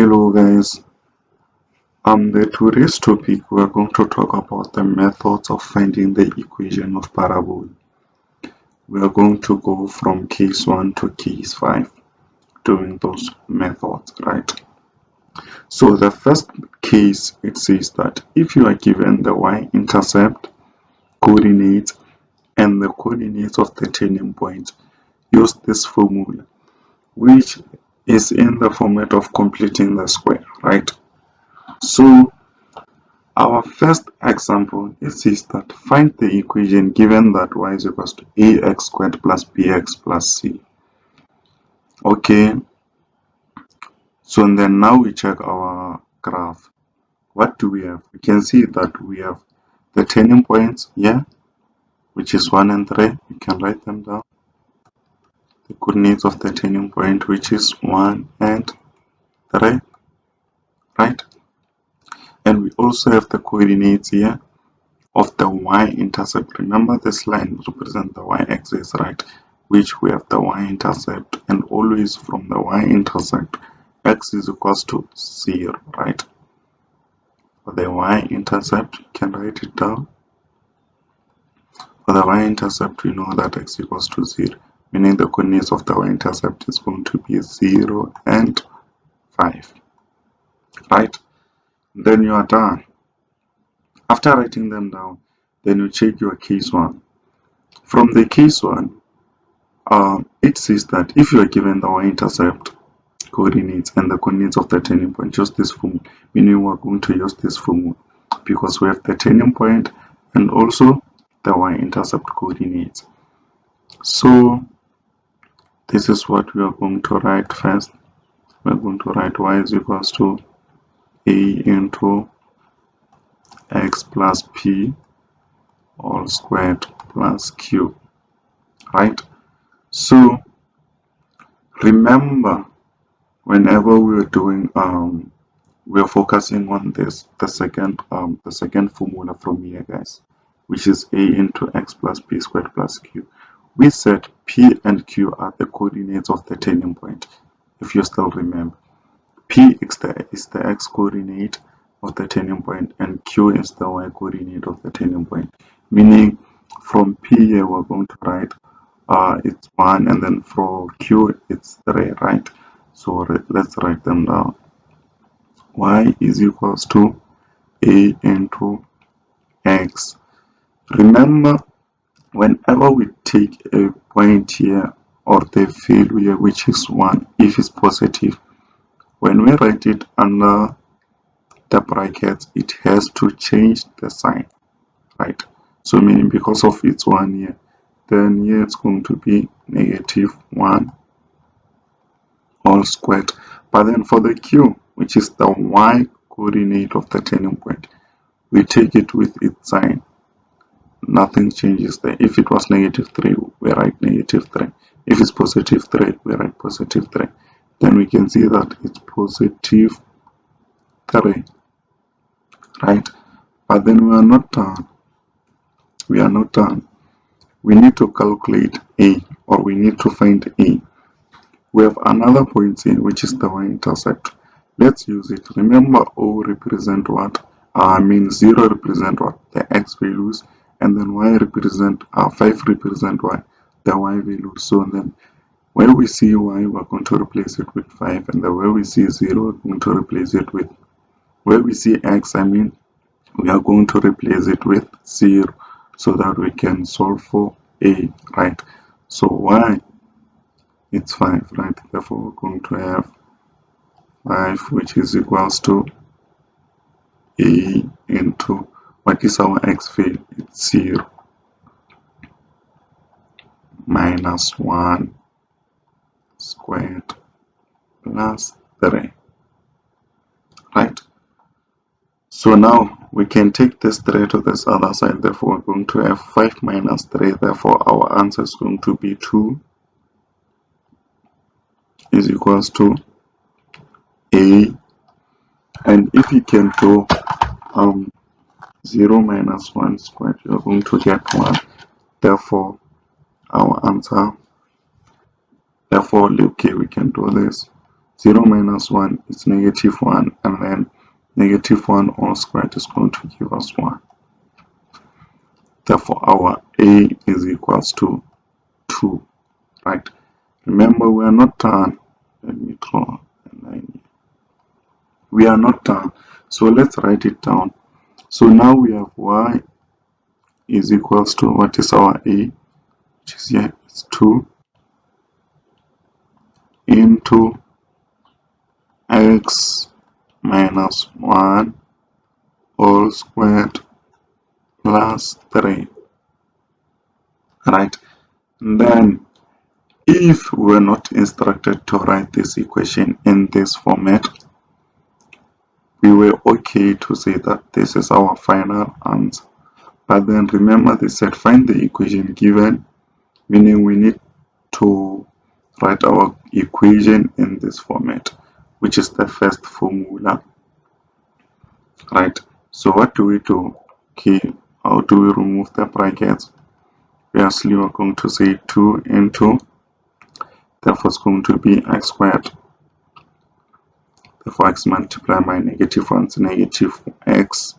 Hello guys, the today's topic we're going to talk about the methods of finding the equation of parabola. We are going to go from case 1 to case 5 doing those methods, right? So the first case, it says that if you are given the y-intercept coordinates and the coordinates of the turning point, use this formula, which is in the format of completing the square, right? So our first example, it says that find the equation given that y is equals to ax squared plus bx plus c. Okay, so then now we check our graph. What do we have? We can see that we have the turning points here, which is 1 and 3. You can write them down. The coordinates of the turning point, which is 1 and 3, right? And we also have the coordinates here of the y-intercept. Remember, this line represents the y-axis, right? Which we have the y-intercept, and always from the y-intercept, x is equals to 0, right? For the y-intercept, you can write it down. For the y-intercept, we know that x equals to 0, meaning the coordinates of the y-intercept is going to be 0 and 5, right? Then you are done. After writing them down, then you check your case 1. From the case 1, it says that if you are given the y-intercept coordinates and the coordinates of the turning point, use this formula, meaning we are going to use this formula because we have the turning point and also the y-intercept coordinates. So this is what we are going to write first. We are going to write y is equals to a into x plus p all squared plus q, right? So remember, whenever we are doing we are focusing on this the second formula from here, guys, which is a into x plus p squared plus q. We said p and q are the coordinates of the turning point. If you still remember, p is the x coordinate of the turning point and q is the y coordinate of the turning point, meaning from p here we're going to write it's 1, and then for q it's 3, right? So let's write them down. Y is equals to a into x. Remember, whenever we take a point here or the value here, which is 1, if it's positive, when we write it under the brackets, it has to change the sign, right? So meaning because of it's 1 here, then here it's going to be -1 all squared. But then for the q, which is the y coordinate of the turning point, we take it with its sign. Nothing changes there. If it was -3, we write -3. If it's +3, we write +3. Then we can see that it's +3, right? But then we are not done. We are not done. We need to calculate a, or we need to find a. We have another point here, which is the y-intercept. Let's use it. Remember, O represent what? 0 represent what? The x values, and then y represent 5 represent what? The y values. So then where we see y, we're going to replace it with 5, and then where we see 0, we're going to replace it with, where we see x, we are going to replace it with 0, so that we can solve for a, right? So y, it's 5, right? Therefore we're going to have 5, which is equals to a into, what is our x value? It's 0 minus 1 squared plus 3, right? So now we can take this 3 to this other side. Therefore we're going to have 5 minus 3. Therefore our answer is going to be 2 is equals to a. And if you can do 0 minus 1 squared, you're going to get 1. Therefore our answer, okay, we can do this. 0 minus 1 is -1, and then -1 all squared is going to give us 1. Therefore, our A is equals to 2, right? Remember, we are not done. Let me draw a line here. We are not done. So let's write it down. So now we have y is equals to, what is our A? Which is here, it's 2 into x minus 1 all squared plus 3, right? And then if we're not instructed to write this equation in this format, we were okay to say that this is our final answer. But then remember, they said find the equation given, meaning we need to write our equation in this format, which is the first formula, right? So what do we do? Okay, how do we remove the brackets? Obviously, we're going to say 2 into, therefore it's going to be x squared. Therefore, x multiplied by -1 is negative x.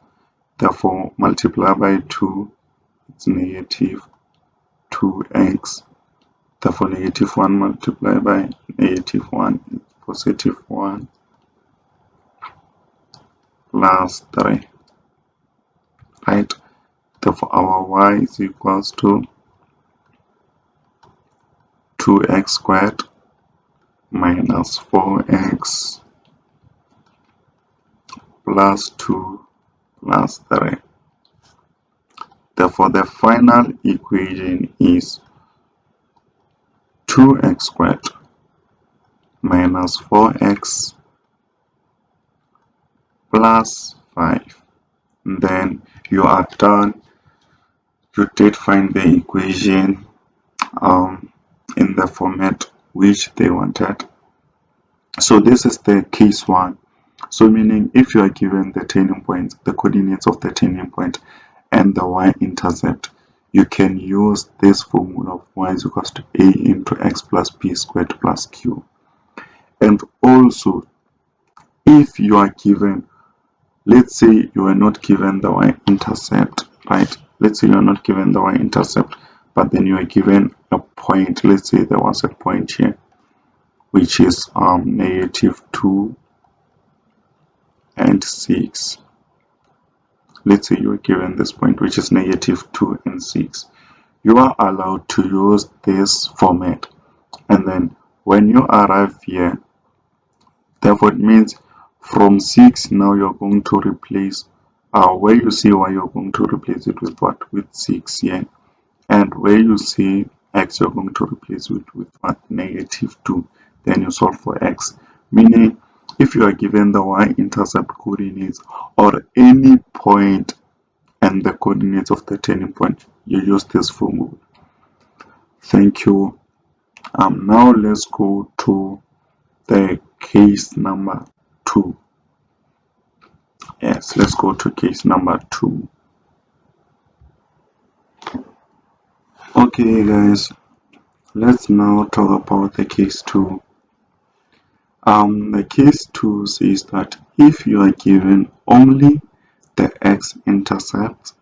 Therefore, multiply by 2, it's negative 2x. Therefore, -1 multiplied by -1 is positive 1 plus 3, right? Therefore, our y is equals to 2x squared minus 4x plus 2 plus 3. Therefore, the final equation is 2x squared minus 4x plus 5. And then you are done. You did find the equation in the format which they wanted. So this is the case 1. So meaning if you are given the turning point, the coordinates of the turning point and the y-intercept, you can use this formula of y is equals to a into x plus b squared plus q. And also, if you are given, let's say you are not given the y-intercept, right? Let's say you are not given the y-intercept, but then you are given a point. Let's say there was a point here, which is -2 and 6. Let's say you are given this point, which is -2 and 6. You are allowed to use this format, and then when you arrive here, therefore it means from 6 now you're going to replace where you see y, you're going to replace it with what? With 6 here. And where you see x, you're going to replace it with what? -2. Then you solve for x, meaning if you are given the y-intercept coordinates or any point and the coordinates of the turning point, you use this formula. Thank you. Now let's go to the case number 2. Yes, let's go to case number 2. Okay guys, let's now talk about the case 2. The case 2 says that if you are given only the x-intercept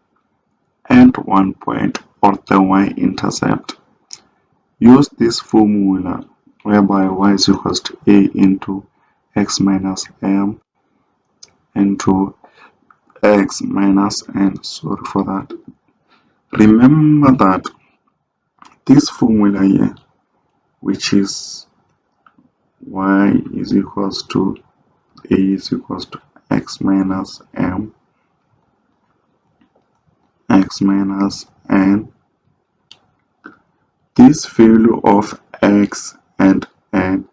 and 1 point or the y-intercept, use this formula whereby y is equals to a into x minus m into x minus n. Sorry for that. Remember that this formula here, which is y is equals to a is equals to x minus m, x minus n, this value of x and n,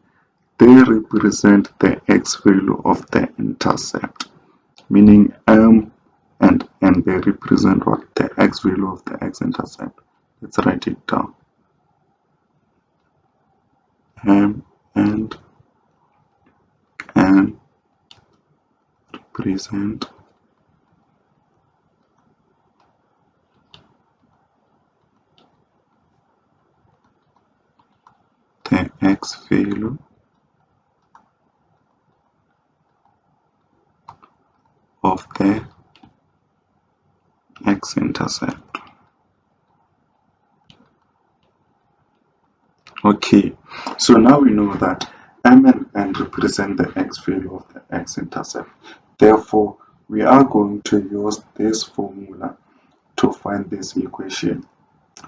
they represent the x value of the intercept, meaning m and n, they represent what? The x value of the x-intercept. Let's write it down. M and n represent the x value of the x-intercept. Okay, so now we know that m and n represent the x value of the x-intercept. Therefore, we are going to use this formula to find this equation.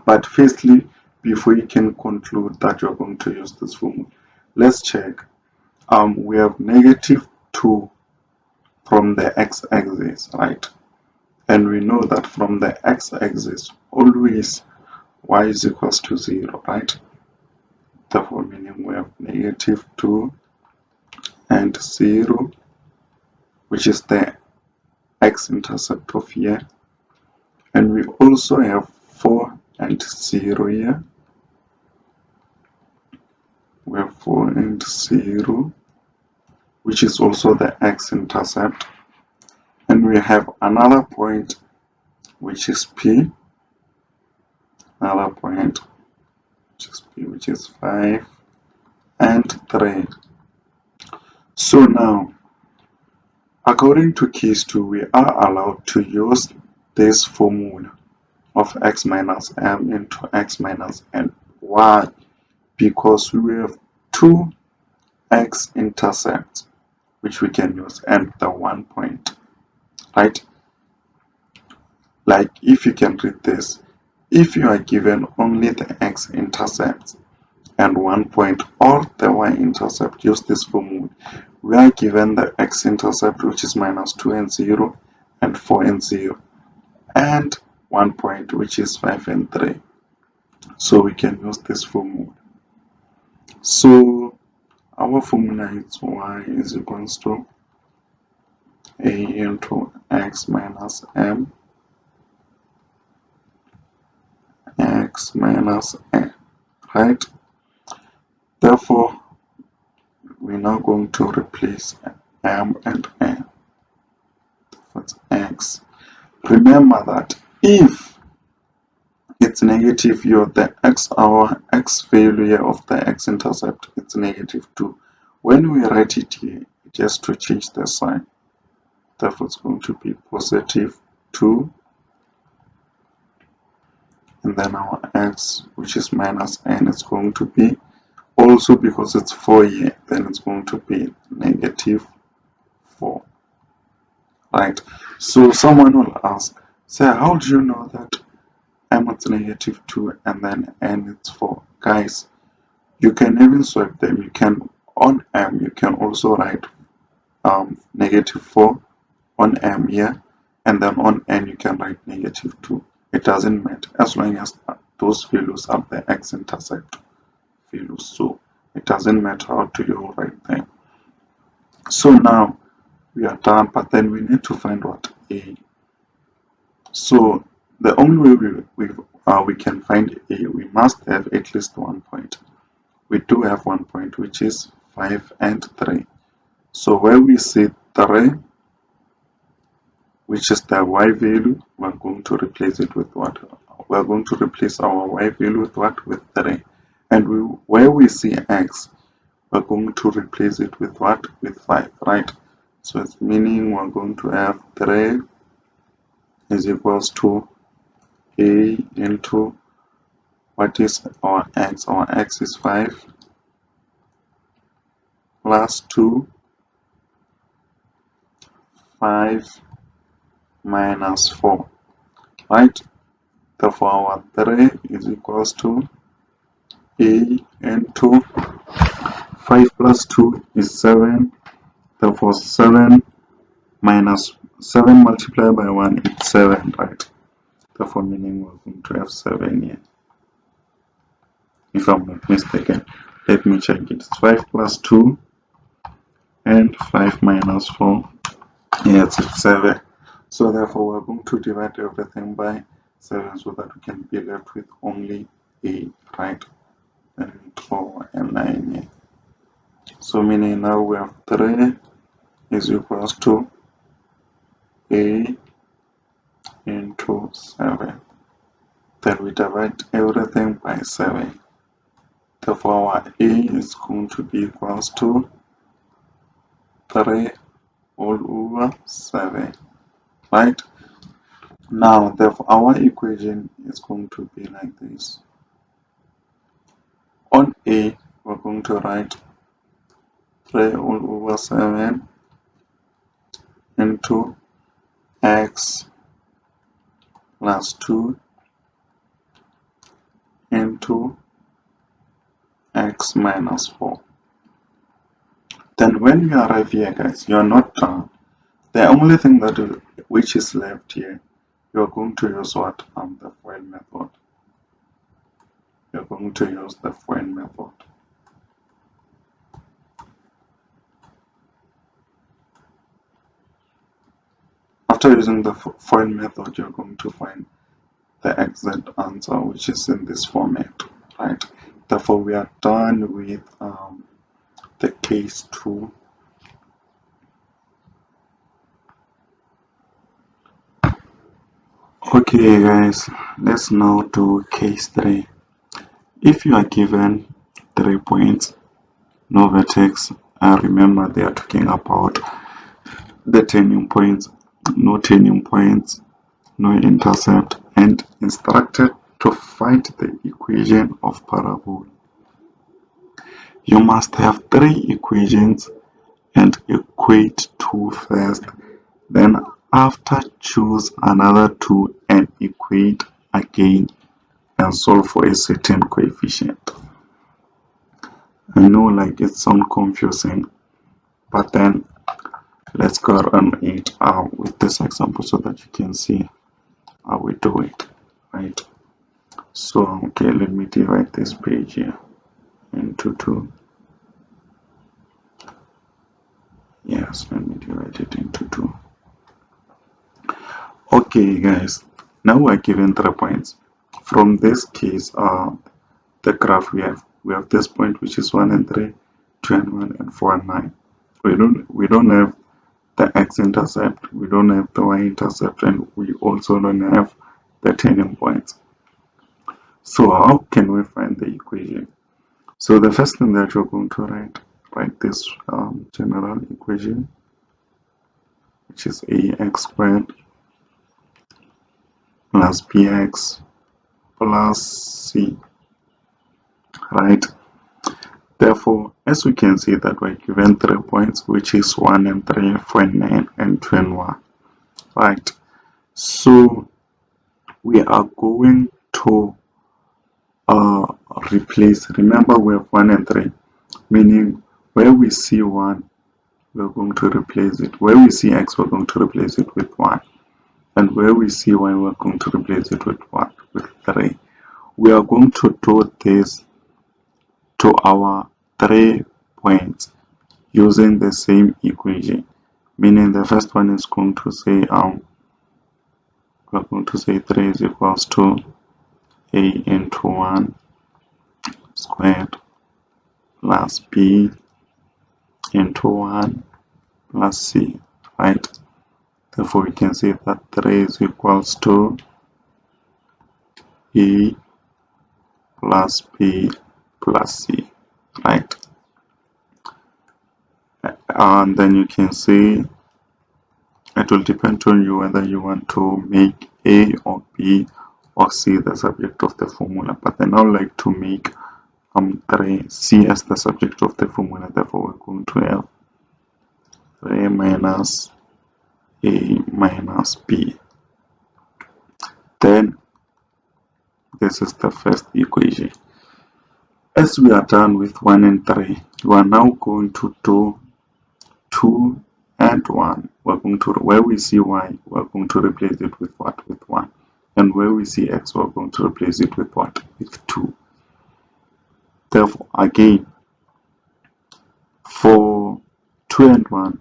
But firstly, before you can conclude that you're going to use this formula, let's check. We have -2 from the x-axis, right? And we know that from the x-axis, always y is equals to 0, right? Therefore, meaning we have -2 and 0, which is the x-intercept of here. And we also have 4 and 0 here. We have 4 and 0, which is also the x-intercept. And we have another point, which is P. Another point, which is P, which is 5 and 3. So now, according to case 2, we are allowed to use this formula of x minus m into x minus n. Why? Because we have two x-intercepts which we can use and the 1 point, right? Like if you can read this, if you are given only the x-intercept and 1 point or the y-intercept, use this formula. We are given the x-intercept, which is -2 and 0 and 4 and 0, and 1 point, which is 5 and 3. So we can use this formula. So our formula is y is equals to a into x minus m, x minus n, right? Therefore, we're now going to replace m and n with x. Remember that if it's negative here, the our x value of the x-intercept, it's -2. When we write it here, just to change the sign, therefore it's going to be +2, and then our x, which is minus n, is going to be, also because it's 4 here, then it's going to be -4, right? So someone will ask, say, how do you know that m is -2 and then n is 4? Guys, you can even swap them. You can, on m, you can also write -4 on m here, and then on n you can write -2. It doesn't matter as long as those values are the x-intercept values. So it doesn't matter how to you write them. So now we are done, but then we need to find what a. So the only way we can find a, we must have at least 1 point. We do have 1 point, which is 5 and 3. So where we see 3, which is the y value, we're going to replace it with what? We're going to replace our y value with what? With 3. And where we see x, we're going to replace it with what? With 5, right? So it's meaning we're going to have 3 is equals to a into, what is our x? Our x is 5 plus 2, 5 minus 4, right? Therefore our 3 is equals to a into 5 plus 2 is 7. Therefore 7 minus 7 multiplied by 1 is 7, right? Therefore meaning we're going to have 7 here, if I'm not mistaken. Let me check it. It's 5 plus 2 and 5 minus 4. Yes, it's 7. So therefore we're going to divide everything by 7 so that we can be left with only a, right? And 4 and 9 here. So meaning now we have 3 is equals to a into 7. Then we divide everything by 7. Therefore our a is going to be equals to 3 all over 7. right? Now, therefore, our equation is going to be like this. On A, we're going to write 3 all over 7 into x plus 2 into x minus 4. Then when you arrive here, guys, you are not done. The only thing which is left here, you are going to use what? The FOIL method. You're going to use the FOIL method. After using the FOIL method, you're going to find the exact answer, which is in this format, right? Therefore, we are done with the case 2. Okay, guys, let's now do case 3. If you are given 3 points, no vertex, and remember they are talking about the turning points, no turning points, no intercept, and instructed to find the equation of parabola. You must have 3 equations and equate 2 first, then after choose another 2 and equate again and solve for a certain coefficient. I know like it sounds confusing, but then let's go on it with this example so that you can see how we do it, right? So okay, let me divide this page here into 2. Yes, let me divide it into 2. Okay, guys, now we're given 3 points. From this case, the graph we have this point which is 1 and 3, 2 and 1, and 4 and 9. We don't have the x-intercept, we don't have the y-intercept, and we also don't have the turning points. So how can we find the equation? So the first thing that you're going to write this general equation, which is ax squared plus bx plus c, right? Therefore, as we can see that we're given 3 points, which is 1 and 3, 4 and 9, and 2 and 1, right? So we are going to replace, remember we have 1 and 3, meaning where we see 1, we're going to replace it. Where we see x, we're going to replace it with 1. And where we see y, we're going to replace it with what? With 3. We are going to do this to our 3 points using the same equation, meaning the first one is going to say we're going to say 3 is equals to a into 1 squared plus b into 1 plus c, right? Therefore we can say that 3 is equals to a plus b plus c, right? And then you can see it will depend on you whether you want to make a or b or c the subject of the formula, but then I would like to make 3c as the subject of the formula. Therefore we're going to have 3 minus a minus b. Then this is the first equation. As we are done with 1 and 3, we are now going to do 2 and 1. We're going to, where we see y, we're going to replace it with what? With 1. And where we see x, we're going to replace it with what? With 2. Therefore, again, for 2 and 1,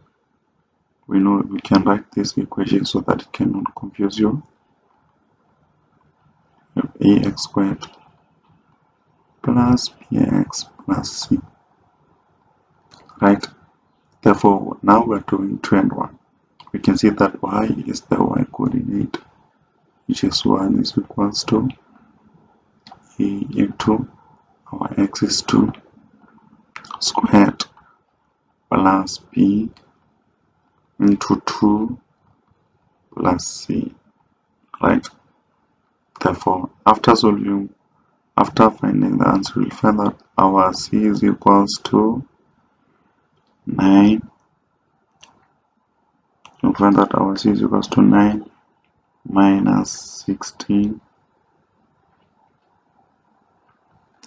we know we can write this equation so that it cannot confuse you. We have ax squared plus bx plus c, right? Therefore, now we're doing 2 and 1. We can see that y is the y coordinate, which is 1 is equals to a into our x is 2 squared plus b into 2 plus C, right? Therefore, after finding the answer, we'll find that our C is equals to 9. You'll find that our C is equals to 9 minus 16.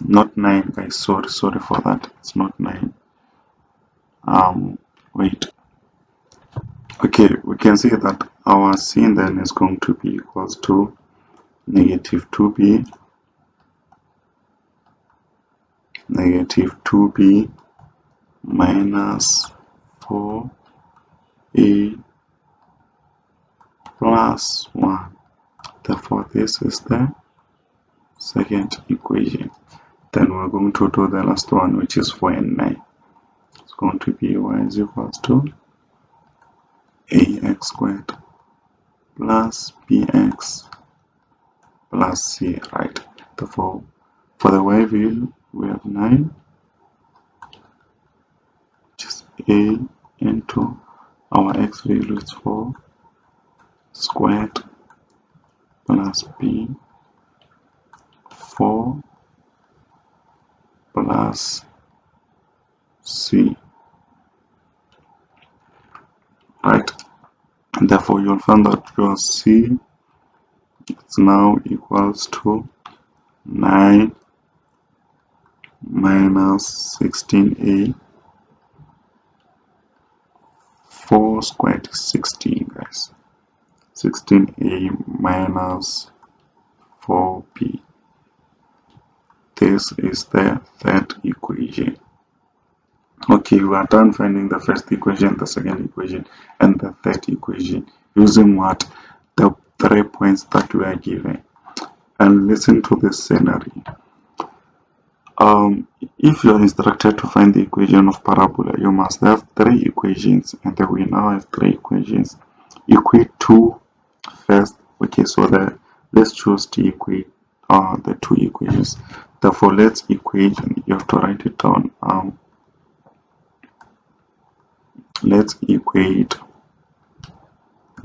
Not 9, guys. Sorry for that. It's not 9. Wait. Okay, we can see that our C then is going to be equals to negative 2b minus 4a plus 1. Therefore, this is the second equation. Then we're going to do the last one, which is 4 and 9. It's going to be y is equals to ax squared plus bx plus c, right? Therefore, for the y value, we have 9, which is a into our x value is 4 squared plus b 4 plus c, right? And therefore, you'll find that your c is now equals to 9 minus 16a. 4 squared is 16, guys. 16a minus 4b. This is the third equation. Okay, we are done finding the first equation, the second equation, and the third equation using what? The 3 points that we are given. And listen to this scenario. If you are instructed to find the equation of parabola, you must have 3 equations, and then we now have 3 equations. Equate 2 first. Okay, so let's choose to equate the 2 equations. Therefore, let's equate, and you have to write it down. Let's equate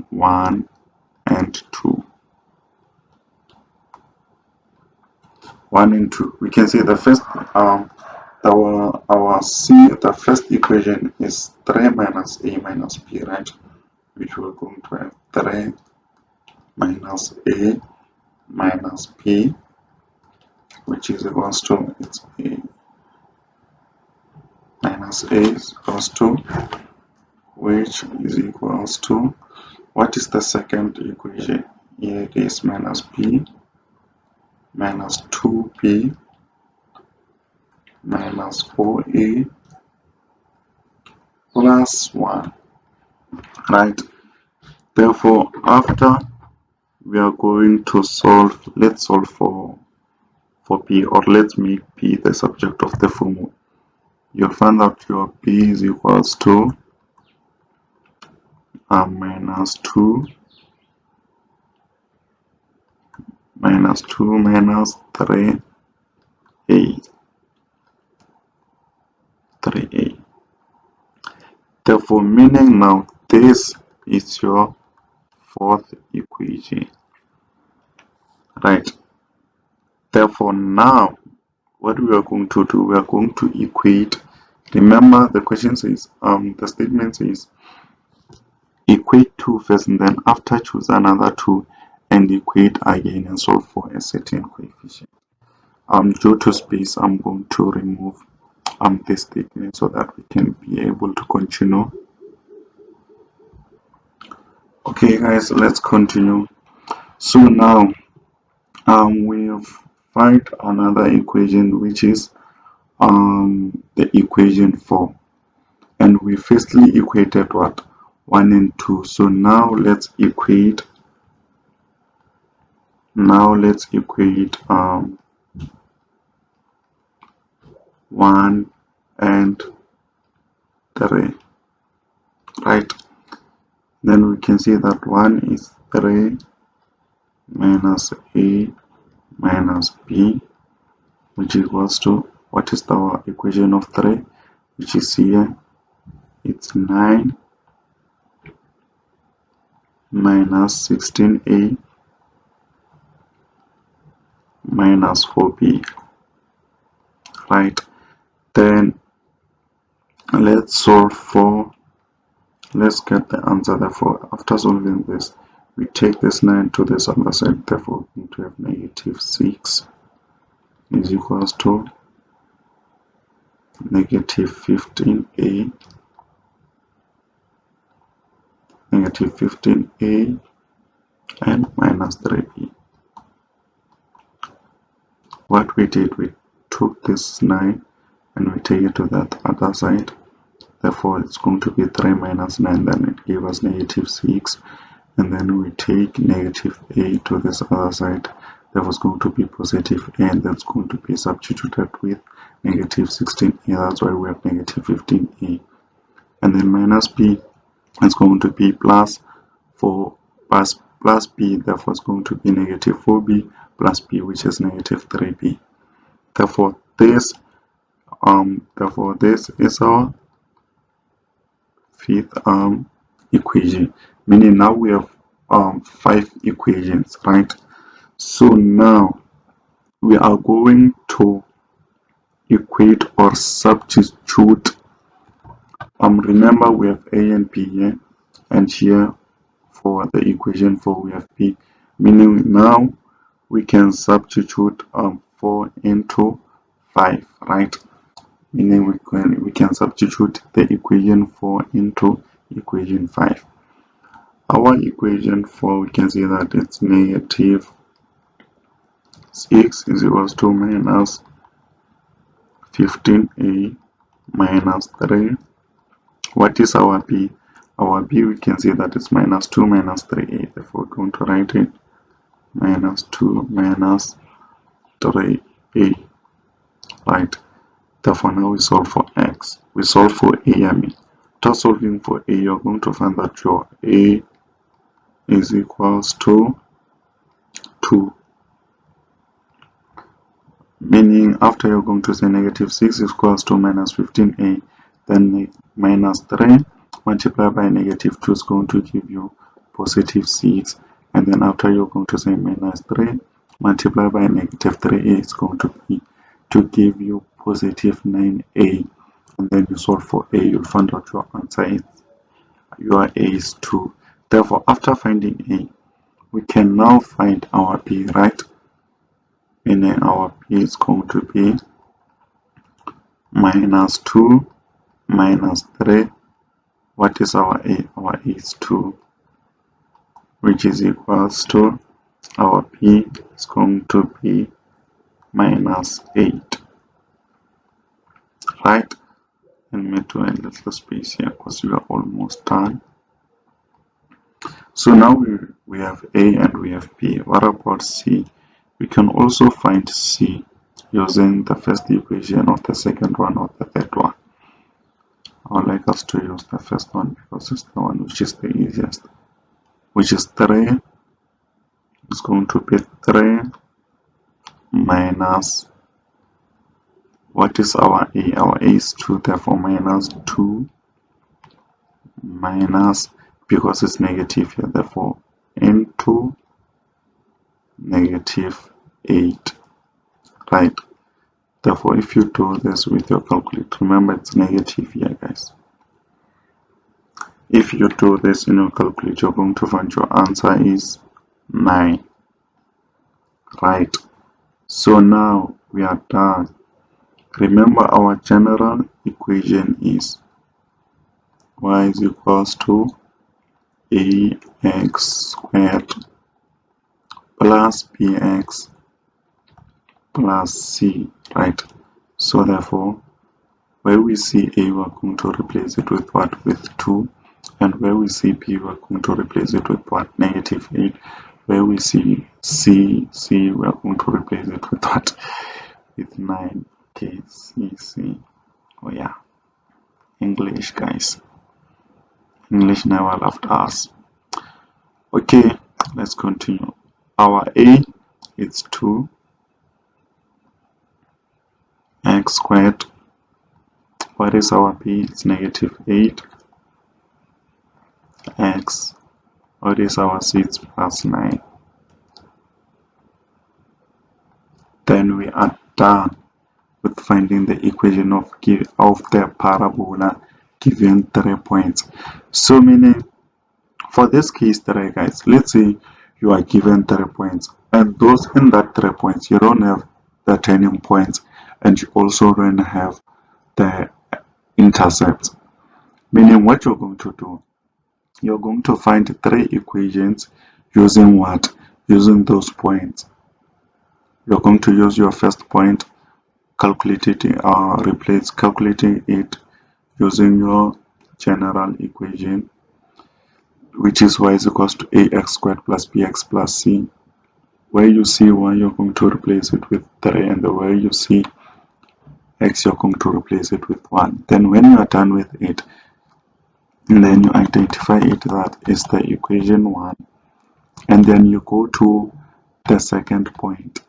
1 and 2. 1 and 2. We can see the first our C, the first equation is 3 minus a minus b, right? Which we're going to have 3 minus a minus b, which is equals to, it's a minus a is equals to, which is equals to, what is the second equation? Here it is minus b minus 2b minus 4a plus 1, right? Therefore, after we are going to solve, let's solve for b, or let's make b the subject of the formula. You'll find that your b is equals to minus 2 minus 3a 3a. Therefore, meaning now this is your fourth equation, right? Therefore, now what we are going to do, we are going to equate. Remember, the question says, the statement says equate 2 first, and then after choose another 2 and equate again and solve for a certain coefficient. Due to space, I'm going to remove this statement so that we can be able to continue. Okay, guys, let's continue. So now we've find another equation, which is the equation 4, and we firstly equated what? 1 and 2. So now let's equate 1 and 3, right? Then we can see that 1 is 3 minus a minus b, which equals to, what is our equation of 3, which is here? It's 9 minus 16a minus 4b. Right, then let's get the answer. Therefore, after solving this, we take this 9 to this other side. Therefore, we're going to have negative 6 is equals to negative 15a and minus 3b. What we did, we took this 9 and we take it to that other side. Therefore, it's going to be 3 minus 9, then it gives us negative 6. And then we take negative a to this other side. Therefore, it's going to be positive a, and that's going to be substituted with negative 16a. That's why we have negative 15a. And then minus b is going to be plus 4 plus b. Therefore, it's going to be negative 4b plus b, which is negative 3b. Therefore, this is our fifth equation, meaning now we have 5 equations, right? So now we are going to equate or substitute. Remember, we have a and b here, and here for the equation 4 we have b, meaning now we can substitute 4 into 5, right? Meaning we can substitute the equation 4 into equation 5. Our equation 4, we can see that it's negative 6 is equals to minus 15a minus 3. What is our b? Our b, we can see that it's minus 2 minus 3a. Therefore, we're going to write it minus 2 minus 3a, right? Therefore, now we solve for x. We solve for a, After solving for a, you're going to find that your a is equals to 2. Meaning, after you're going to say negative 6 is equals to minus 15a, then minus 3 multiplied by negative 2 is going to give you positive 6. And then after you're going to say minus 3 multiplied by negative 3a is going to be to give you positive 9a. And then you solve for a, you'll find out your answer is your a is 2. Therefore, after finding a, we can now find our b, right? Meaning our b is going to be minus 2 minus 3. What is our a? Our a is 2, which is equals to our b is going to be minus 8, right? And me do a little space here because we are almost done. So now we have a and we have b. What about c? We can also find c using the first equation of the second one or the third one. I would like us to use the first one because it's the one which is the easiest, which is 3. It's going to be 3 minus, what is our a? Our a is 2, therefore minus 2 minus, because it's negative here, therefore into negative 8, right? Therefore, if you do this with your calculator, remember it's negative here, guys. If you do this in your calculator, you're going to find your answer is 9, right? So now we are done. Remember, our general equation is y is equals to ax squared plus bx plus c, right? So therefore, where we see a, we're going to replace it with what? With 2. And where we see b, we're going to replace it with what? Negative 8. Where we see c, we're going to replace it with what? With 9. Okay, c. Oh yeah, English, guys. English never left us. Okay, let's continue. Our a is 2 x squared. What is our b? It's negative 8 x What is our 6 plus 9? Then we are done with finding the equation of the parabola given 3 points. So meaning for this case 3, guys, let's say you are given 3 points, and those in that 3 points you don't have the turning points, and you also don't have the intercepts. Meaning what you're going to do, you're going to find 3 equations using what? Using those points. You're going to use your first point, calculating it using your general equation, which is y is equals to ax squared plus bx plus c. Where you see y, you're going to replace it with 3, and the way you see x, you're going to replace it with 1. Then when you are done with it, and then you identify it that is the equation 1, and then you go to the second point.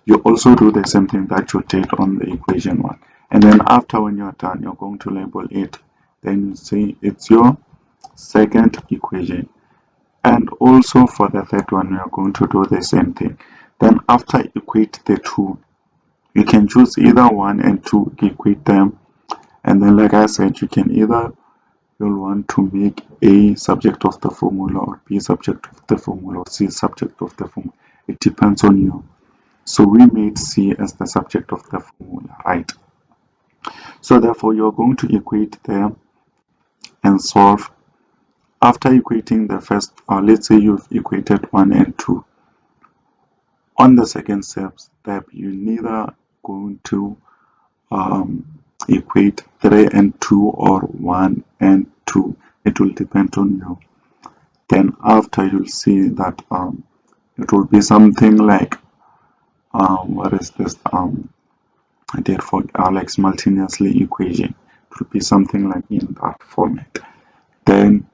You also do the same thing that you did on the equation 1, and then after, when you are done, you're going to label it. Then you say it's your second equation. And also for the third one, we are going to do the same thing. Then after equate the two, you can choose either 1 and 2, equate them, and then like I said, you can either, you'll want to make A subject of the formula, or B subject of the formula, or C subject of the formula. It depends on you. So we made C as the subject of the formula, right? So therefore you're going to equate them and solve. After equating the first, let's say you've equated 1 and 2. On the second step, you're neither going to equate 3 and 2 or 1 and 2. It will depend on you. Then after, you'll see that it will be something like what is this? I did for like simultaneously equation. It will be something like in that format. Then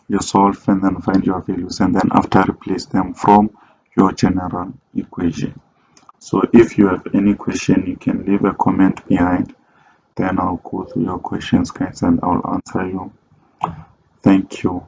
you solve and then find your values, and then after replace them from your general equation. So if you have any question, you can leave a comment behind. Then I'll go through your questions, guys, and I'll answer you. Thank you.